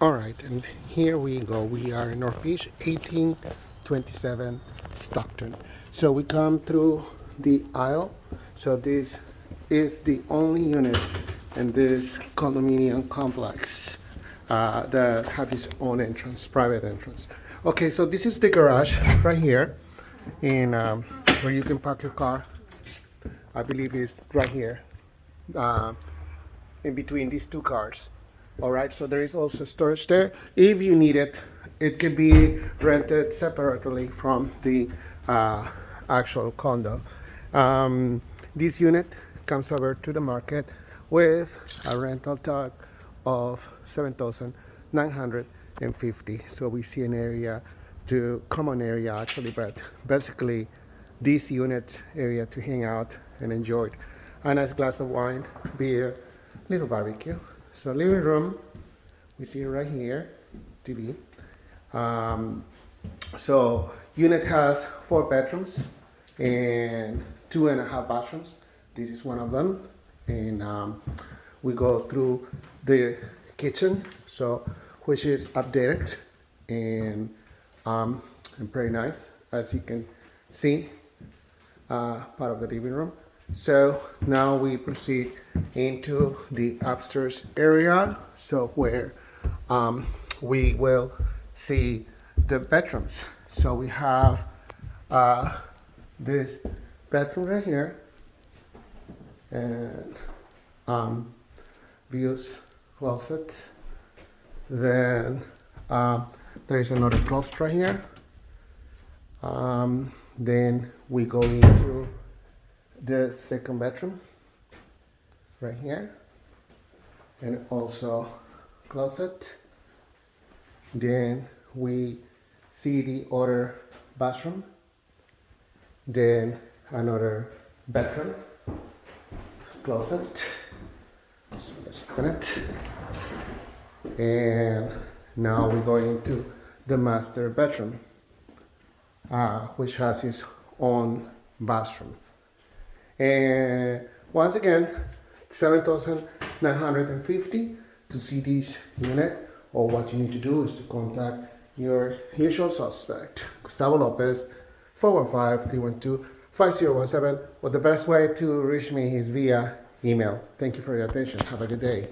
All right, and here we go. We are in North Beach, 1827 Stockton. So we come through the aisle. So this is the only unit in this condominium complex that have its own entrance, private entrance. Okay, so this is the garage right here, in where you can park your car. I believe it's right here. In between these two cars. All right, so there is also storage there. If you need it, it can be rented separately from the actual condo. This unit comes over to the market with a rental tag of 7,950. So we see an area to common area actually, but basically this unit area to hang out and enjoy a nice glass of wine, beer, little barbecue. So living room, we see right here, TV. So unit has 4 bedrooms and 2.5 bathrooms. This is one of them. And we go through the kitchen, so which is updated and very nice, as you can see, part of the living room. So now we proceed into the upstairs area, so where we will see the bedrooms. So we have this bedroom right here, and views closet. Then there is another closet right here. Then we go into the second bedroom right here, and also closet. Then we see the other bathroom, then another bedroom, closet. So let's open it, and now we go into the master bedroom, which has its own bathroom. And once again, 7,950 to see this unit. Or what you need to do is to contact your usual suspect, Gustavo Lopez, 415-312-5017. But the best way to reach me is via email. Thank you for your attention. Have a good day.